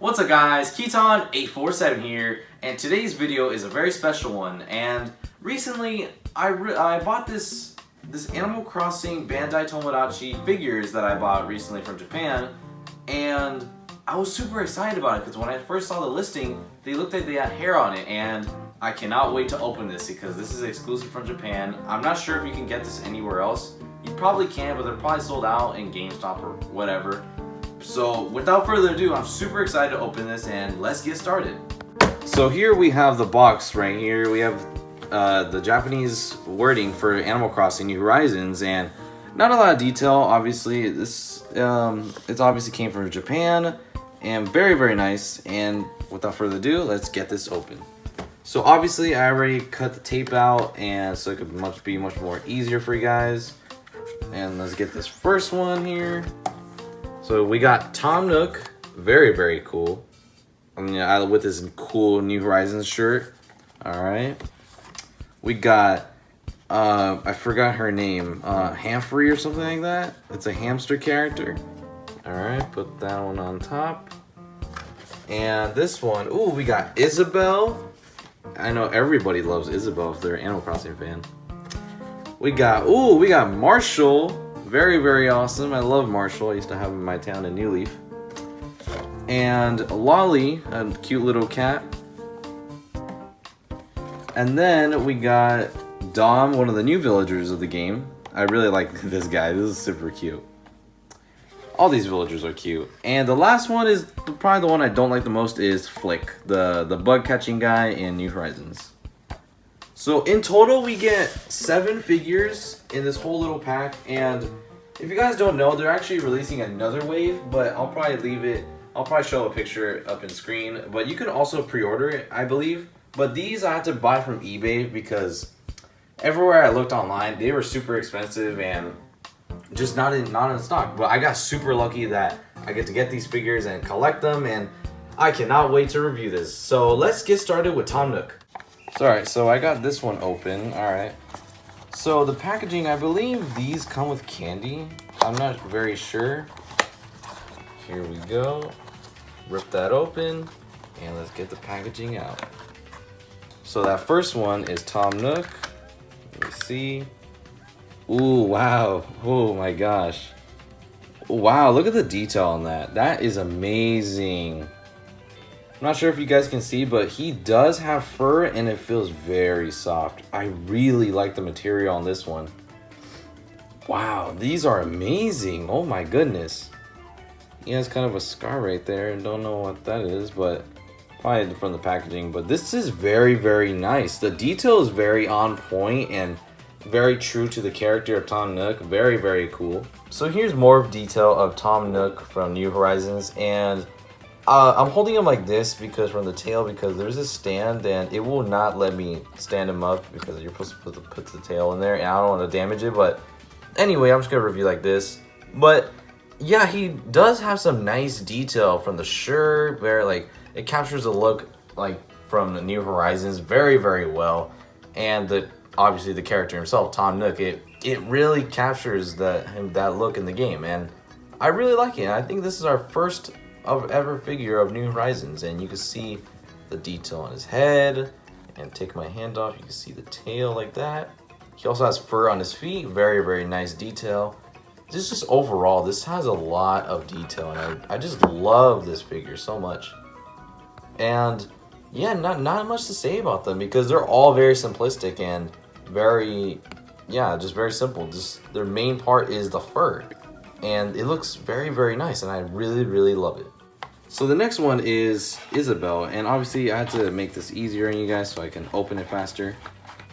What's up guys, Keaton847 here, and today's video is a very special one. And recently I bought this Animal Crossing Bandai Tomodachi figures that I bought recently from Japan, and I was super excited about it because when I first saw the listing, they looked like they had hair on it, and I cannot wait to open this because this is exclusive from Japan. I'm not sure if you can get this anywhere else. You probably can, but they're probably sold out in GameStop or whatever. So without further ado, I'm super excited to open this and let's get started. So here we have the box right here. We have the Japanese wording for Animal Crossing New Horizons, and not a lot of detail. Obviously, this it obviously came from Japan, and very nice. And without further ado, let's get this open. So obviously, I already cut the tape out, and so it could be much more easier for you guys. And let's get this first one here. So we got Tom Nook, very cool. I mean, with this cool New Horizons shirt. All right. We got I forgot her name, Hamfrey or something like that. It's a hamster character. All right, put that one on top. And this one, ooh, we got Isabelle. I know everybody loves Isabelle if they're an Animal Crossing fan. We got Marshall. Very awesome. I love Marshall. I used to have him in my town in New Leaf. And Lolly, a cute little cat. And then we got Dom, one of the new villagers of the game. I really like this guy. This is super cute. All these villagers are cute. And the last one is probably the one I don't like the most is Flick, the bug catching guy in New Horizons. So in total, we get 7 figures in this whole little pack, and if you guys don't know, they're actually releasing another wave, but I'll probably show a picture up in screen, but you can also pre-order it, I believe. But these I had to buy from eBay because everywhere I looked online, they were super expensive and just not in stock. But I got super lucky that I get to get these figures and collect them, and I cannot wait to review this. So let's get started with Tom Nook. Alright, so I got this one open. Alright. So the packaging, I believe these come with candy. I'm not very sure. Here we go. Rip that open. And let's get the packaging out. So that first one is Tom Nook. Let me see. Ooh, wow. Oh my gosh. Wow, look at the detail on that. That is amazing. I'm not sure if you guys can see, but he does have fur and it feels very soft. I really like the material on this one. Wow, these are amazing. Oh my goodness. He has kind of a scar right there. I don't know what that is, but probably from the packaging. But this is very nice. The detail is very on point and very true to the character of Tom Nook. Very cool. So here's more detail of Tom Nook from New Horizons, and I'm holding him like this because from the tail, because there's a stand and it will not let me stand him up because you're supposed to put the tail in there, and I don't want to damage it. But anyway, I'm just gonna review like this. But yeah, he does have some nice detail from the shirt, where like it captures the look like from the New Horizons very well, and obviously the character himself, Tom Nook, it really captures that look in the game, and I really like it. I think this is our first ever figure of New Horizons, and you can see the detail on his head. And take my hand off, you can see the tail like that. He also has fur on his feet. Very nice detail. Just overall, this has a lot of detail, and I just love this figure so much. And yeah, not much to say about them because they're all very simplistic and just very simple. Just their main part is the fur, and it looks very nice, and I really love it. So the next one is Isabelle, and obviously I had to make this easier on you guys so I can open it faster.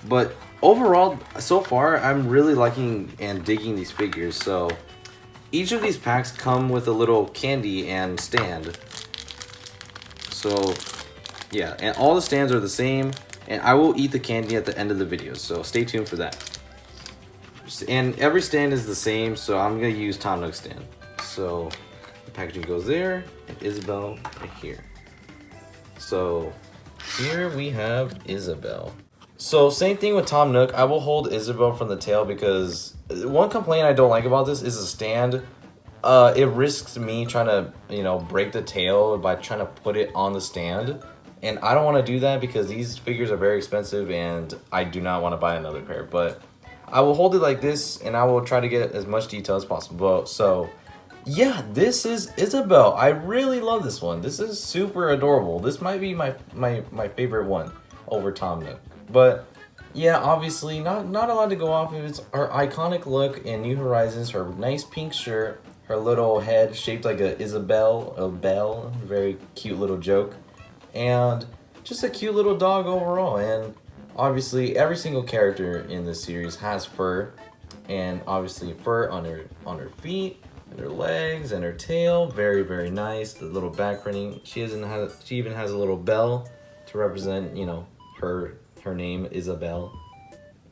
But overall, so far, I'm really liking and digging these figures. So each of these packs come with a little candy and stand. So yeah, and all the stands are the same, and I will eat the candy at the end of the video, so stay tuned for that. And every stand is the same, so I'm gonna use Tom Nook's stand. So the packaging goes there, and Isabelle right here. So here we have Isabelle. So same thing with Tom Nook. I will hold Isabelle from the tail because one complaint I don't like about this is the stand. it risks me trying to, you know, break the tail by trying to put it on the stand. And I don't want to do that because these figures are very expensive and I do not want to buy another pair. But I will hold it like this and I will try to get as much detail as possible. So yeah, this is Isabelle. I really love this one. This is super adorable. This might be my favorite one over Tom Nook. But yeah, obviously not a lot to go off of. It's her iconic look in New Horizons, her nice pink shirt, her little head shaped like a bell, very cute little joke, and just a cute little dog overall. And obviously every single character in this series has fur, and obviously fur on her feet, and her legs, and her tail. Very nice. The little back printing. She even has a little bell to represent, you know, her name, Isabelle.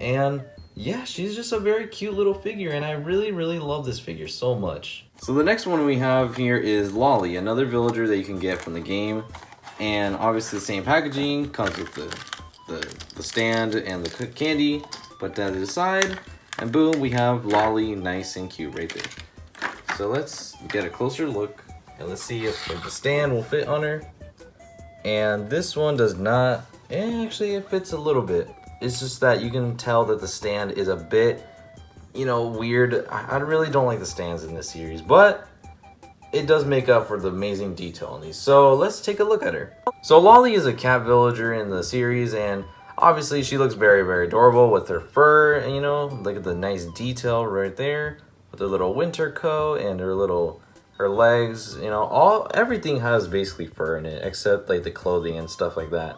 And yeah, she's just a very cute little figure, and I really love this figure so much. So the next one we have here is Lolly, another villager that you can get from the game. And obviously the same packaging, comes with the stand and the candy. Put that to the side, and boom, we have Lolly, nice and cute right there. So let's get a closer look, and let's see if the stand will fit on her. And this one does not. Actually, it fits a little bit. It's just that you can tell that the stand is a bit, you know, weird. I really don't like the stands in this series, but it does make up for the amazing detail on these. So let's take a look at her. So Lolly is a cat villager in the series, and obviously she looks very adorable with her fur, and you know, look at the nice detail right there with her little winter coat and her legs, you know, everything has basically fur in it except like the clothing and stuff like that.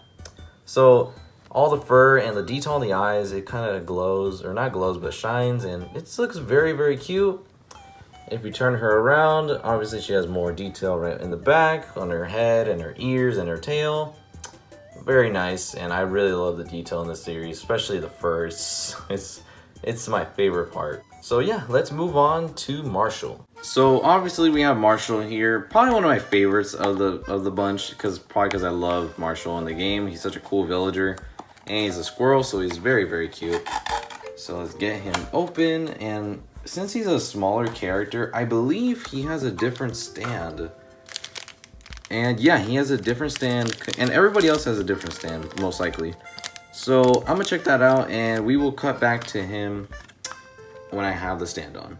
So all the fur and the detail on the eyes, it kind of glows, or not glows, but shines, and it looks very cute. If you turn her around, obviously she has more detail right in the back, on her head and her ears and her tail. Very nice, and I really love the detail in this series, especially the fur. It's my favorite part. So yeah, let's move on to Marshall. So obviously we have Marshall here, probably one of my favorites of the bunch, because I love Marshall in the game. He's such a cool villager, and he's a squirrel, so he's very cute. So let's get him open, and since he's a smaller character, I believe he has a different stand. And yeah, he has a different stand, and everybody else has a different stand, most likely. So I'm gonna check that out, and we will cut back to him when I have the stand on.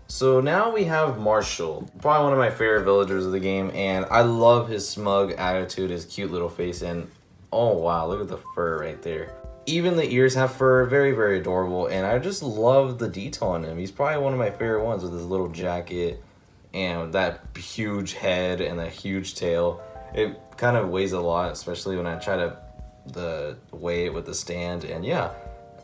So now we have Marshall, probably one of my favorite villagers of the game, and I love his smug attitude, his cute little face, and oh wow, look at the fur right there. Even the ears have fur, very adorable, and I just love the detail on him. He's probably one of my favorite ones with his little jacket and that huge head and that huge tail. It kind of weighs a lot, especially when I try to weigh it with the stand, and yeah.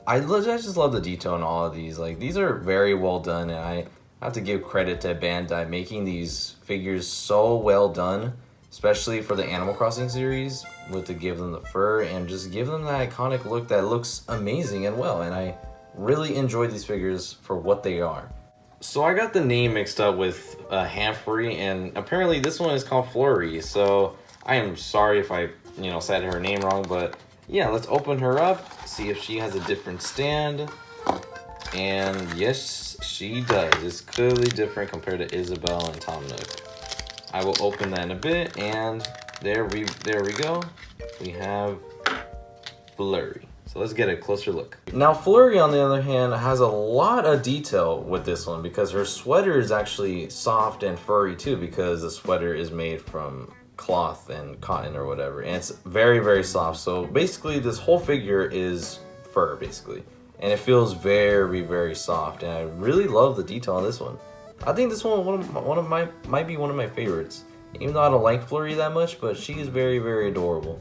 I just love the detail in all of these. Like, these are very well done, and I have to give credit to Bandai making these figures so well done, especially for the Animal Crossing series, to give them the fur and just give them that iconic look that looks amazing and well. And I really enjoy these figures for what they are. So I got the name mixed up with Hamfrey, and apparently this one is called Flurry. So I am sorry if I, you know, said her name wrong, but yeah, let's open her up, see if she has a different stand. And yes, she does. It's clearly different compared to Isabelle and Tom Nook. I will open that in a bit, and there we go. We have Flurry. So let's get a closer look. Now Flurry, on the other hand, has a lot of detail with this one because her sweater is actually soft and furry too, because the sweater is made from cloth and cotton or whatever, and it's very soft. So basically this whole figure is fur basically, and it feels very soft, and I really love the detail on this one. I think this one might be one of my favorites, even though I don't like Flurry that much, but she is very adorable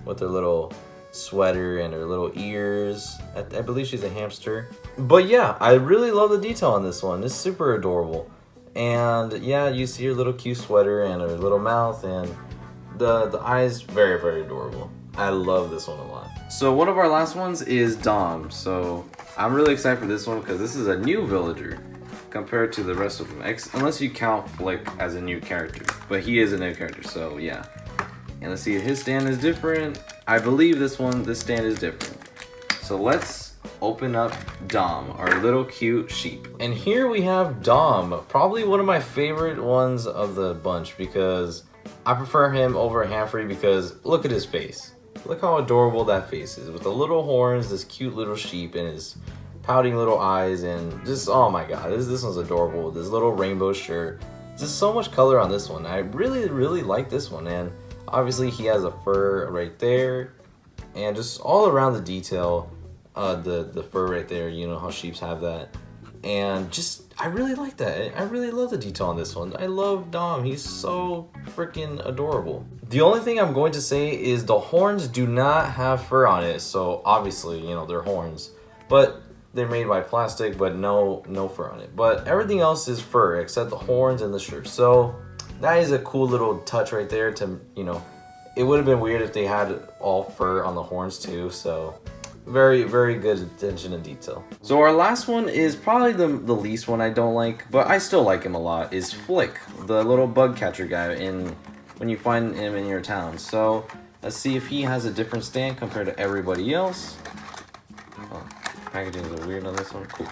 with her little sweater and her little ears. I believe she's a hamster. But yeah, I really love the detail on this one. It's super adorable. And yeah, you see her little cute sweater and her little mouth, and the eyes, very adorable. I love this one a lot. So one of our last ones is Dom. So I'm really excited for this one because this is a new villager compared to the rest of them, unless you count Flick as a new character. But he is a new character, so yeah. And let's see if his stand is different. I believe this stand is different. So let's open up Dom, our little cute sheep. And here we have Dom, probably one of my favorite ones of the bunch because I prefer him over Hanfrey because look at his face. Look how adorable that face is with the little horns, this cute little sheep and his pouting little eyes, and just, oh my god, this one's adorable. This little rainbow shirt. Just so much color on this one. I really like this one, and obviously he has a fur right there, and just all around the detail, the fur right there, you know how sheeps have that. And just, I really like that. I really love the detail on this one. I love Dom. He's so freaking adorable. The only thing I'm going to say is the horns do not have fur on it, so obviously, you know, they're horns. But they're made by plastic, but no fur on it. But everything else is fur except the horns and the shirt. So that is a cool little touch right there to, you know, it would have been weird if they had all fur on the horns too. So very good attention to detail. So our last one is probably the least one I don't like, but I still like him a lot, is Flick, the little bug catcher guy when you find him in your town. So let's see if he has a different stand compared to everybody else. Oh, packaging is weird on this one. Cool.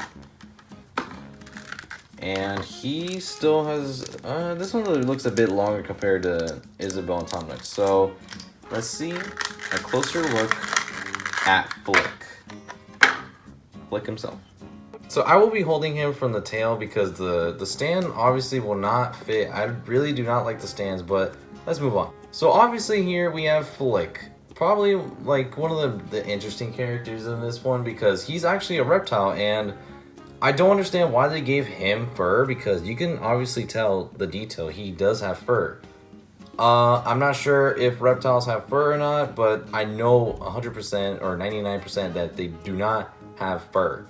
And he still has this one looks a bit longer compared to Isabelle and Tomodachi. So let's see a closer look at Flick himself. So I will be holding him from the tail because the stand obviously will not fit. I really do not like the stands, but let's move on. So obviously here we have Flick. Probably like one of the interesting characters in this one because he's actually a reptile, and I don't understand why they gave him fur because you can obviously tell the detail. He does have fur. I'm not sure if reptiles have fur or not, but I know 100% or 99% that they do not have fur.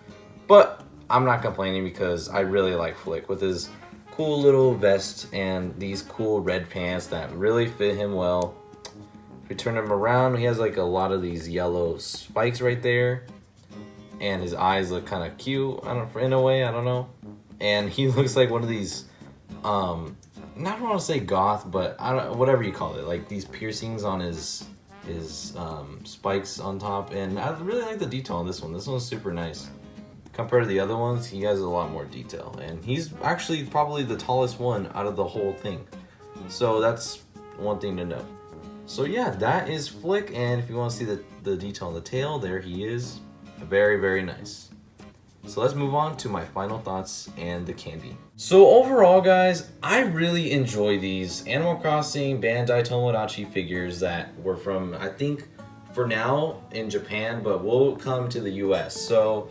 But I'm not complaining because I really like Flick with his cool little vest and these cool red pants that really fit him well. If we turn him around, he has like a lot of these yellow spikes right there. And his eyes look kind of cute, in a way, I don't know. And he looks like one of these, not want to say goth, but whatever you call it, like these piercings on his spikes on top. And I really like the detail on this one. This one's super nice. Compared to the other ones, he has a lot more detail. And he's actually probably the tallest one out of the whole thing. So that's one thing to know. So yeah, that is Flick, and if you want to see the detail on the tail, there he is. Very nice. So let's move on to my final thoughts and the candy. So overall, guys, I really enjoy these Animal Crossing Bandai Tomodachi figures that were from, I think, for now in Japan, but will come to the US. So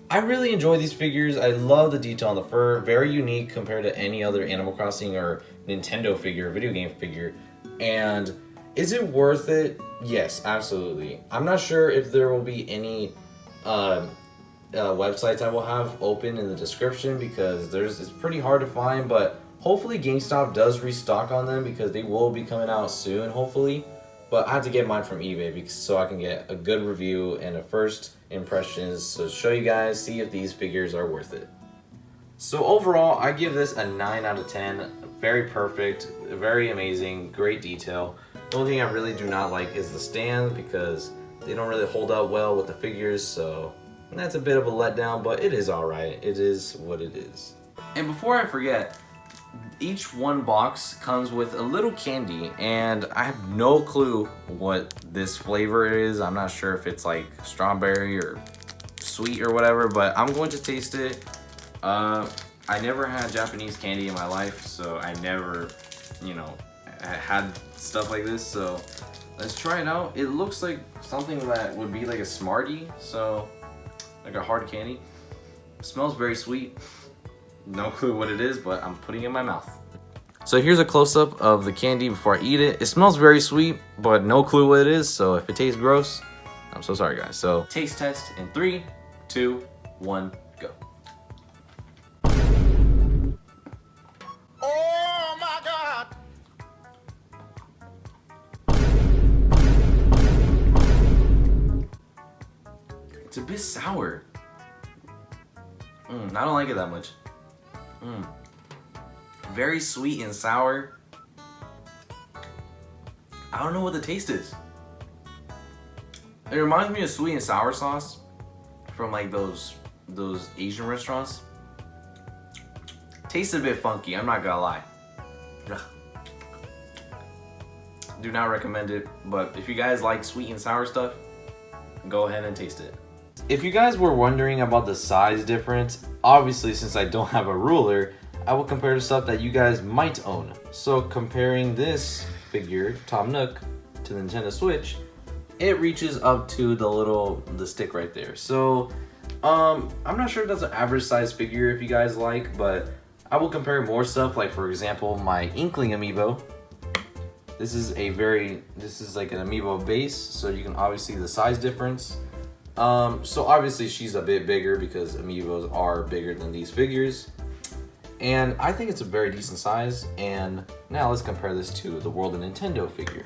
I really enjoy these figures. I love the detail on the fur. Very unique compared to any other Animal Crossing or Nintendo figure, video game figure. And is it worth it? Yes, absolutely. I'm not sure if there will be any websites I will have open in the description because it's pretty hard to find, but hopefully GameStop does restock on them because they will be coming out soon, hopefully. But I have to get mine from eBay so I can get a good review and a first impressions to show you guys, see if these figures are worth it. So overall, I give this a 9 out of 10. Very perfect, very amazing, great detail. The only thing I really do not like is the stand because they don't really hold up well with the figures, so that's a bit of a letdown, but it is alright. It is what it is. And before I forget, each one box comes with a little candy, and I have no clue what this flavor is. I'm not sure if it's like strawberry or sweet or whatever, but I'm going to taste it. I never had Japanese candy in my life, so I never, had stuff like this, so let's try it out. It looks like something that would be like a Smartie, so like a hard candy. It smells very sweet. No clue what it is, but I'm putting it in my mouth. So here's a close-up of the candy before I eat it. It smells very sweet, but no clue what it is, so if it tastes gross, I'm so sorry, guys. So taste test in 3, 2, 1, go. Oh my God! It's a bit sour. I don't like it that much. Very sweet and sour. I don't know what the taste is. It reminds me of sweet and sour sauce from like those Asian restaurants. Tastes a bit funky, I'm not gonna lie. Ugh. Do not recommend it, but if you guys like sweet and sour stuff, go ahead and taste it. If you guys were wondering about the size difference, obviously since I don't have a ruler, I will compare to stuff that you guys might own. So comparing this figure, Tom Nook, to the Nintendo Switch, it reaches up to the stick right there. So I'm not sure if that's an average size figure if you guys like, but I will compare more stuff, like for example my Inkling amiibo. This is like an amiibo base, so you can obviously see the size difference. So obviously she's a bit bigger because amiibos are bigger than these figures. And I think it's a very decent size. And now let's compare this to the World of Nintendo figure.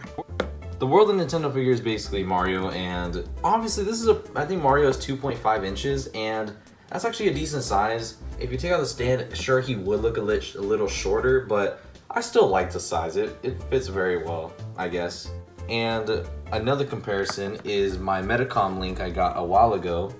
The World of Nintendo figure is basically Mario, and obviously this is I think Mario is 2.5 inches, and that's actually a decent size. If you take out the stand, sure he would look a little shorter, but I still like the size. It fits very well, I guess. And another comparison is my Metacom Link I got a while ago.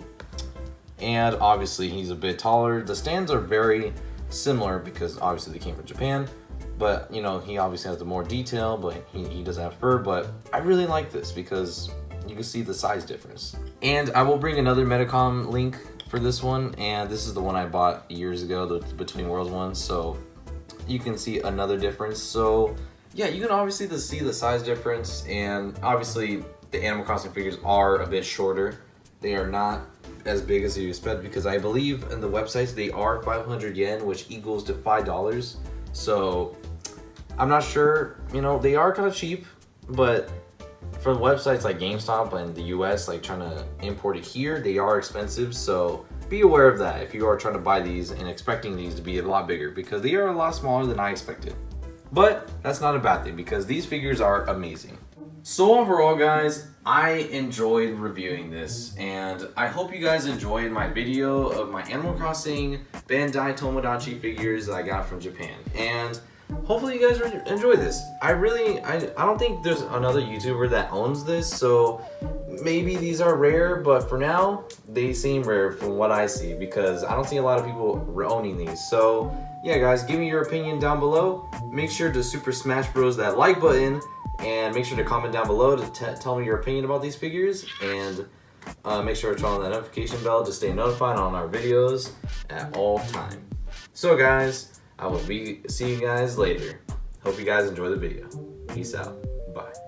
And obviously he's a bit taller. The stands are very similar because obviously they came from Japan. But, you know, he obviously has the more detail, but he doesn't have fur. But I really like this because you can see the size difference. And I will bring another Metacom Link for this one. And this is the one I bought years ago, the Between Worlds one. So you can see another difference. So yeah, you can obviously see the size difference, and obviously the Animal Crossing figures are a bit shorter. They are not as big as you expect because I believe in the websites they are 500 yen, which equals to $5. So I'm not sure, you know, they are kind of cheap, but for websites like GameStop and the US, like trying to import it here, they are expensive. So be aware of that if you are trying to buy these and expecting these to be a lot bigger, because they are a lot smaller than I expected. But that's not a bad thing because these figures are amazing. So overall guys, I enjoyed reviewing this, and I hope you guys enjoyed my video of my Animal Crossing Bandai Tomodachi figures that I got from Japan. And hopefully you guys enjoy this. I don't think there's another YouTuber that owns this, so maybe these are rare, but for now, they seem rare from what I see because I don't see a lot of people owning these. So yeah guys, give me your opinion down below. Make sure to Super Smash Bros that like button, and make sure to comment down below to tell me your opinion about these figures, and make sure to turn on that notification bell to stay notified on our videos at all time. So guys, I will see you guys later. Hope you guys enjoy the video. Peace out. Bye.